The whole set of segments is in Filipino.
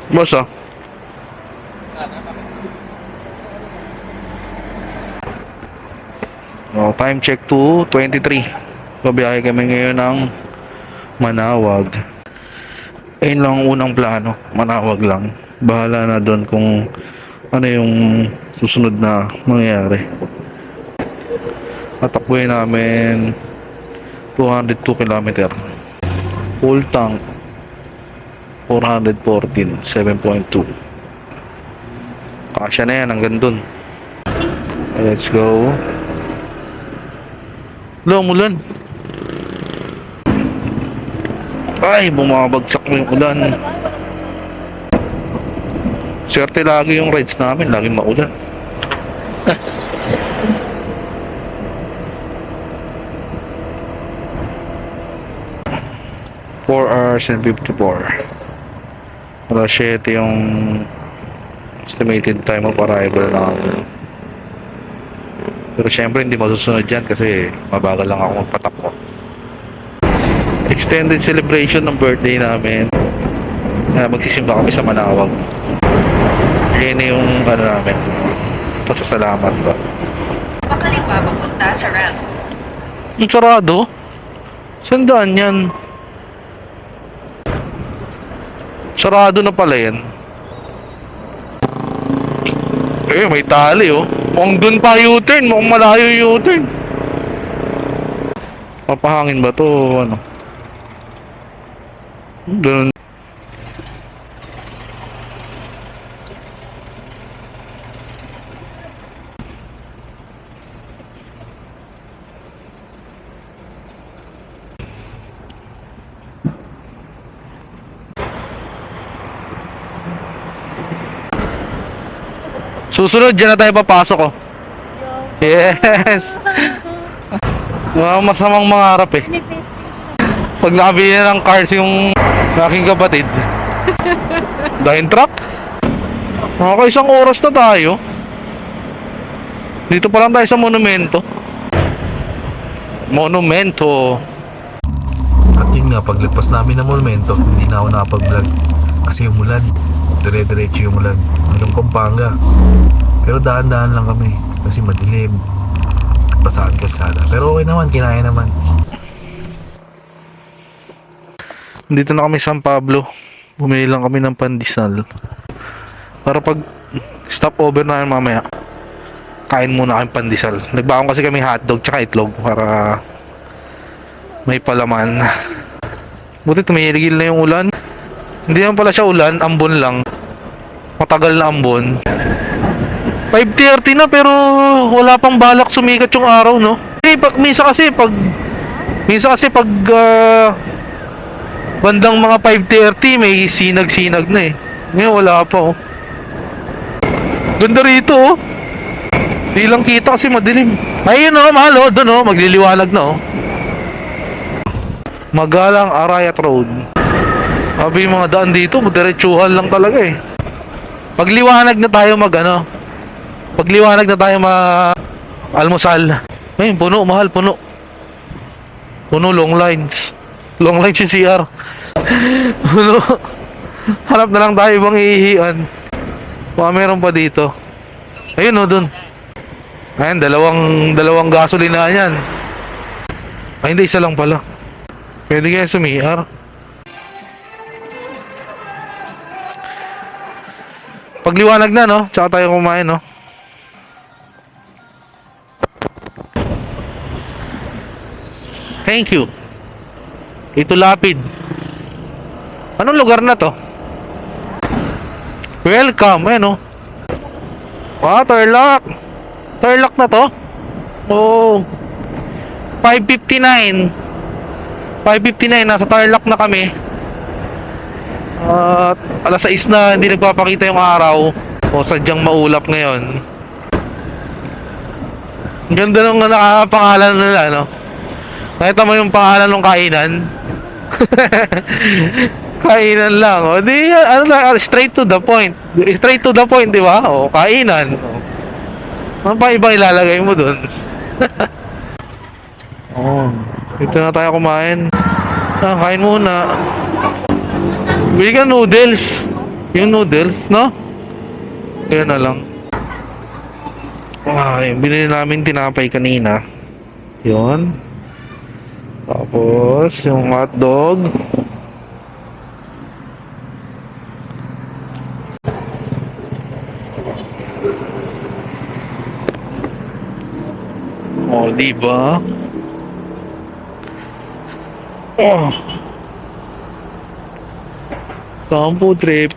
Boss, ah. Oh, time check to 23. Babiyahe kami ngayon ng Manawag. Ayun lang ang unang plano. Manawag lang. Bahala na doon kung ano yung susunod na mangyayari. Tatakbuhin namin 202 km. Full tank 414, 7.2. Kasya na yan hanggang dun. Let's go. Lo, umulan. Ay, bumabagsak mo yung ulan. Swerte lagi yung rides namin, laging maulan. 4 hours and 54. Alas 7 yung estimated time of arrival namin. Pero syempre hindi masusunod yan kasi mabagal lang ako magpatakbo. Extended celebration ng birthday namin. Magsisimba kami sa Manawag. Yan yung ano namin, pasasalamat ba. Pakaliwa papunta sa ramp. Yung sarado? Sandaan yan? Sarado na pala yan. Eh, may tali oh. Mukhang dun pa U-turn. Mukhang malayo yung U-turn. Papahangin ba to? Ano? Dun. Susunod, dyan na tayo papasok oh. Yes! Mga masamang mangarap eh. Pag nakabili na ng cars yung aking kapatid. Dahil truck. Okay, isang oras na tayo. Dito pa lang tayo sa monumento. Monumento. At yun nga, paglagpas namin ng monumento, hindi na ako nakapag-vlog. Kasi umulan. Dire-diretso yung ulan. Hanggang Pampanga. Pero daan-daan lang kami. Kasi madilim. Basaan kasada. Pero okay naman, kinaya naman. Dito na kami sa San Pablo. Bumili lang kami ng pandesal. Para pag stopover na yun mamaya, kain muna kami pandesal. Nagbaon kasi kami hotdog tsaka itlog para may palaman. Buti tumigil na yung ulan. Hindi naman pala siya ulan, ambon lang. Matagal na ambon. 5:30 na pero wala pang balak sumikat yung araw, no? Minsan kasi pag bandang mga 5:30 may sinag-sinag na eh. Ngayon wala pa oh. Ganda rito oh. Di lang kita kasi madilim. Ayun oh, mahal oh, doon oh, magliliwanag na oh. Magalang Arayat Road. Sabi yung mga daan dito, diretsuhan lang talaga eh. Pagliwanag na tayo pagliwanag na tayo almusal. Ayun, puno, mahal, puno. Puno, long lines. Long lines yung CR. Puno. Hanap na lang tayo ibang iihian. Baka meron pa dito. Ayun o, dun. Ayun, dalawang gasolina yan. Ay, hindi, isa lang pala. Pwede kaya sumiyar. Pagliwanag na, no? Tsaka tayo kumain, no? Thank you. Ito Lapid. Anong lugar na to? Welcome, eh, no? Tarlac. Tarlac na to? Oh. 5:59. 5:59, nasa Tarlac na kami. Alas 6 na, hindi nagpapakita yung araw. O sadyang maulap ngayon. Ganda nung nakapangalan nila, no? Nakita mo yung pangalan ng kainan? Kainan lang. O di, ano lang, straight to the point. Straight to the point, di ba? O, kainan. Ano pa ibang ilalagay mo dun? Oh, dito na tayo kumain. Kain muna. Bili ka noodles. Yung noodles, no? Kaya na lang. Yung binili namin tinapay kanina. Yun. Tapos, yung hotdog. Oh, di ba? Oh. Sampo trip.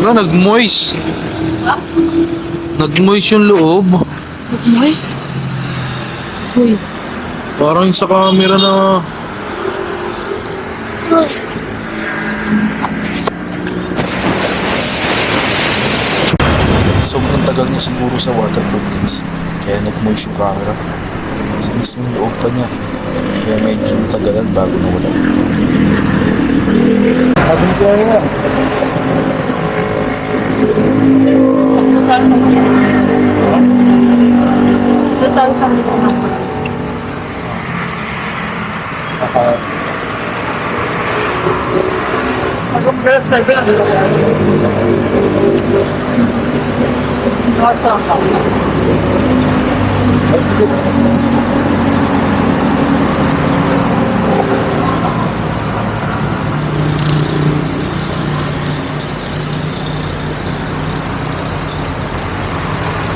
Nag-moist. Nag-moist yung loob. Uy. Uy. Parang yung sa camera na... Sobrang tagal niya siguro sa waterproof case. Kaya nag-moist yung camera. Sa mismong loob pa niya. Kaya medyo matagalan bago nawala. Total sa isang number.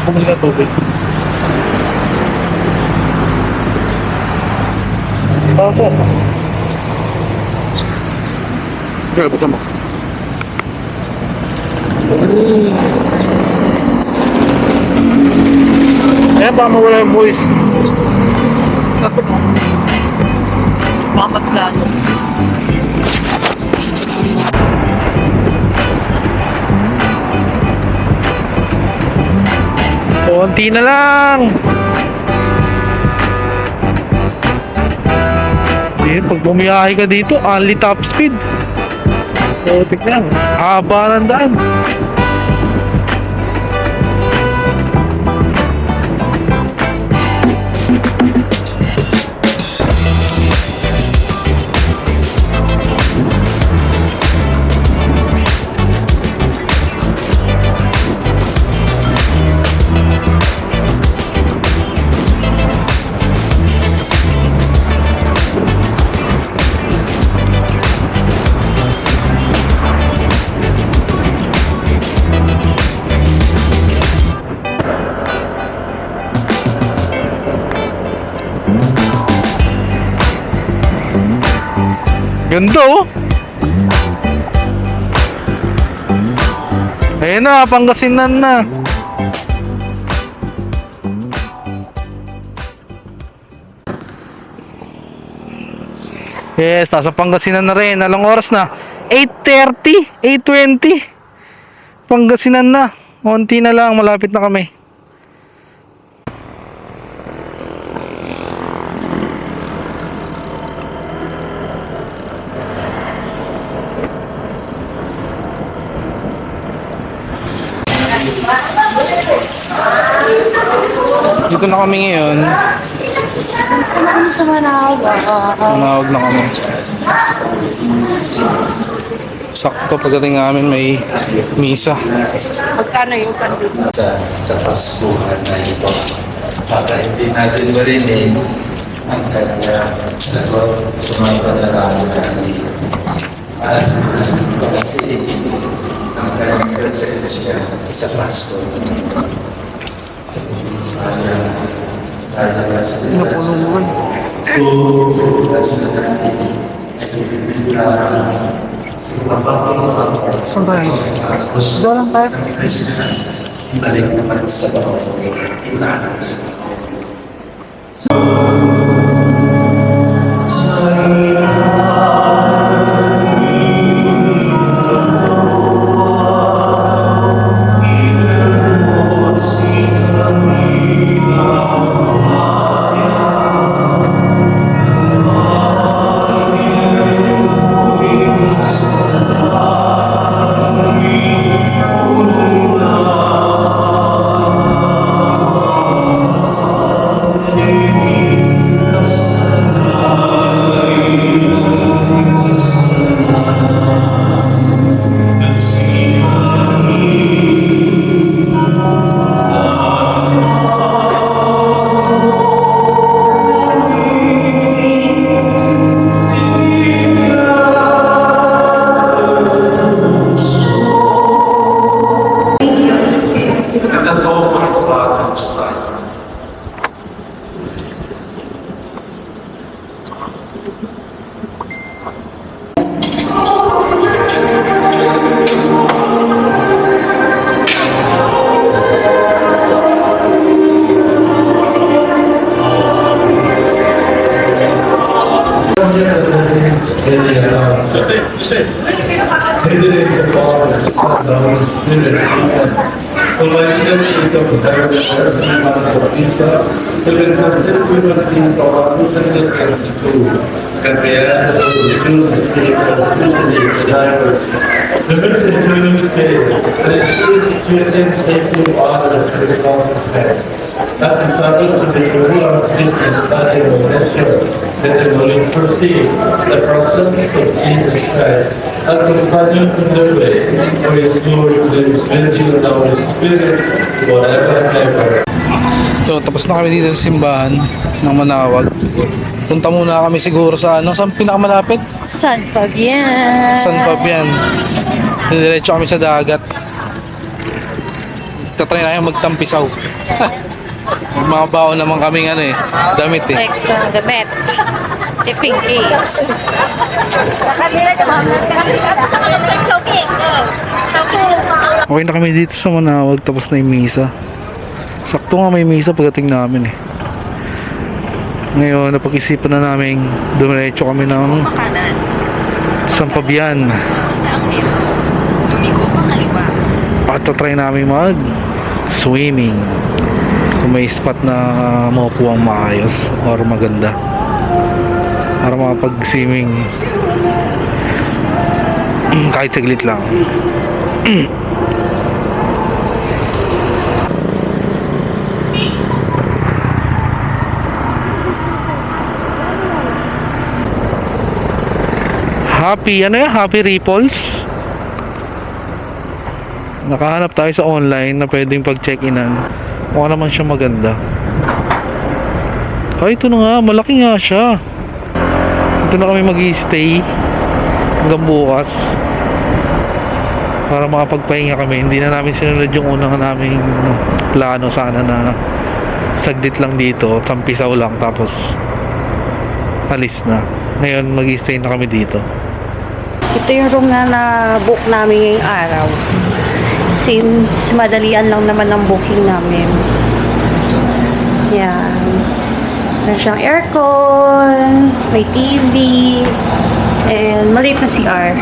Bumili ka tubig. Bakit? Sige, basta mo. Ayan, baka mawala yung voice. Baka mas lalo. Konti na lang. Pag bumiyahe ka dito, only top speed. So, tignan. Haba ng daan. Ganda oh. Ayun na, Pangasinan na. Yes, nasa Pangasinan na rin. Anong oras na? 8:30, 8:20. Pangasinan na. Konti na lang, malapit na kami. Dito na kami ngayon. Ano sa Manawa? Tumawag na kami. Sakto pagdating namin may misa. Magkano yung pandito? Sa kapaskuhan na ito para hindi natin marinig ang kanya sagot sa mga panalangin natin. At kasi ang kanyang presensya sa Pasko. Sayang na sa Napulungan. Saan tayo? Doon lang tayo. Balik naman sa bawat inaanap sa That entitled to the rule of business that it will ensure that they will proceed the process of Jesus Christ as companion in the way for his glory to his visiting of the Holy Spirit forever and ever. So, tapos na kami dito sa simbahan ng Manawag. Punta muna kami siguro sa ano, saan pinakamalapit? San Fabian. San Fabian. Diretso kami sa dagat. Tatry na yung magtampisaw. Mga baon naman kaming ano eh, damit eh. Extra gamit. If in case. Okay na kami dito sa Manawag, tapos na yung misa. Sakto nga may misa pagdating namin eh. Ngayon, napag-isipan na namin dumiretso kami ng San Fabian. At try namin mag-swimming. Kung may spot na maupuang maayos or maganda para makapag-swimming kahit saglit lang. Happy Ripples. Nakahanap tayo sa online na pwedeng pag-check-inan. Mukha naman siya maganda. Ay, ito na nga, malaki nga siya. Ito na kami mag-i-stay hanggang bukas para makapagpahinga kami. Hindi na namin sinunod yung unang naming plano, sana na saglit lang dito, tampisaw lang, tapos alis na. Ngayon, mag-i-stay na kami dito. Ito yung room na na-book namin ngayong araw. Since madalian lang naman ang booking namin. Yan. Meron siyang aircon, may TV, and maliit na CR.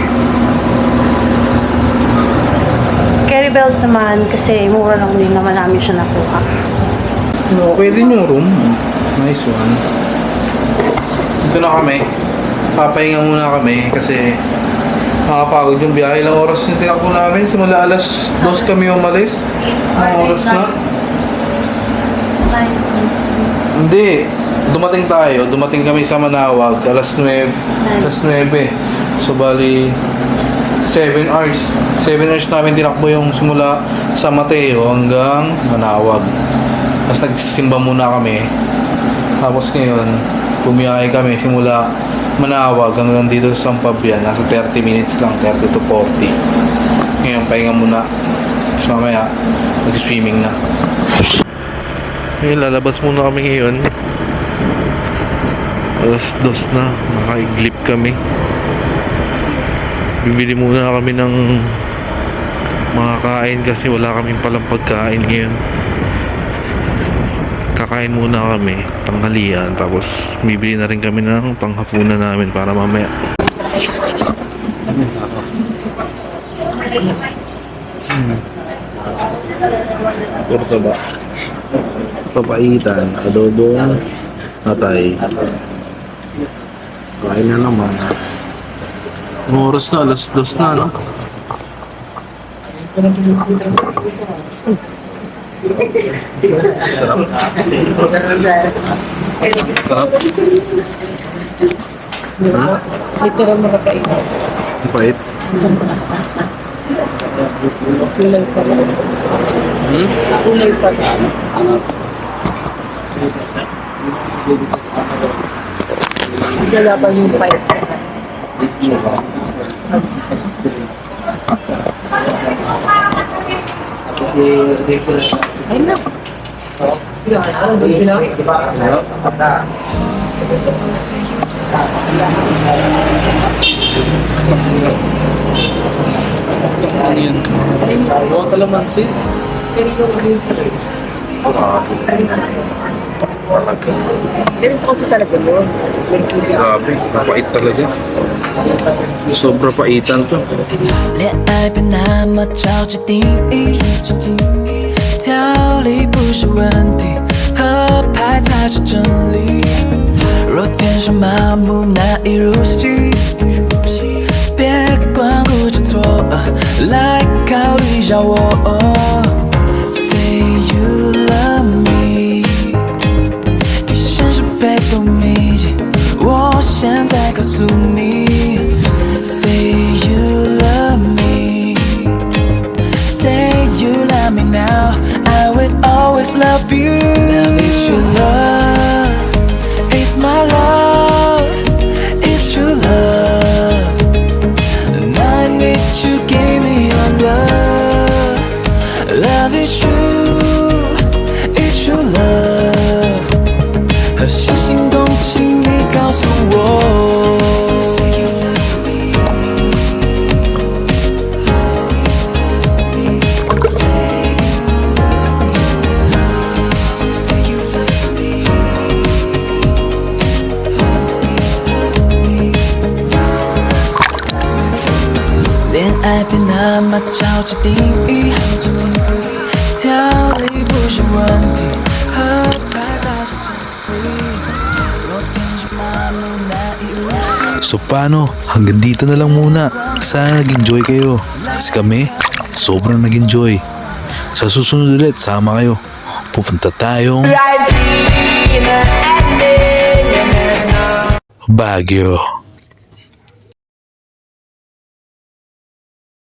Carry bells naman kasi mura lang din naman namin siya nakuha. Okay din yung room. Nice one. Ito na kami. Papahinga muna kami kasi nakapagod yung biyahe. Ilang oras yung tinakbo namin? Simula alas 2 kami umalis. Ang oras na? Hindi. Dumating kami sa Manawag alas 9. Alas 9. So bali 7 hours. 7 hours namin tinakbo yung simula sa Mateo hanggang Manawag. Tapos nagsimba muna kami. Tapos ngayon, bumiyahe kami simula Manawag hanggang dito sa San Fabian. Nasa 30 minutes lang, 30 to 40. Ngayon, pahinga muna. Tapos mamaya, mag-swimming na. Ngayon, lalabas muna kami ngayon. Alas 2 na, nakaiglip kami. Bibili muna kami ng mga kain kasi wala kaming palang pagkain ngayon. Kakain muna kami, tanghalian, tapos bibili na rin kami ng panghapunan namin para mamaya. Porto ba? Papaitan, adobong atay. Kain na naman. Oras na, alas 2 na, no? Sarap. Sarap. Ito lang makakain. Pait. Kulay pa lang. Kulay pa lang. Wala pa yung pait. Ay na. Ano yun? Ano kalamansi? Ganun po kasi talaga yun. Grabe, pait talaga. Sobra paitan to. 恋爱本那么着急定义，条理不是问题，合拍才是真理。若天生麻木难以入戏，别光顾着错，来考虑一下我。Say you love me， 提升是被动秘籍，我现在告诉你。Say you love me，Say you love me now，I will always love you。Love is your love, it's my love, it's true love. And I need you, give me your love. Love is true, it's true love. 和细心动情，你告诉我。Say you love me. Say you love me. 恋爱别那么着急定义，条理不是问题，合拍才是真理。若天生麻木难以入戏。 So paano? Hanggang dito na lang muna. Sana nag-enjoy kayo. Kasi kami, sobrang nag-enjoy. Sa susunod ulit, sama kayo. Pupunta tayong Baguio.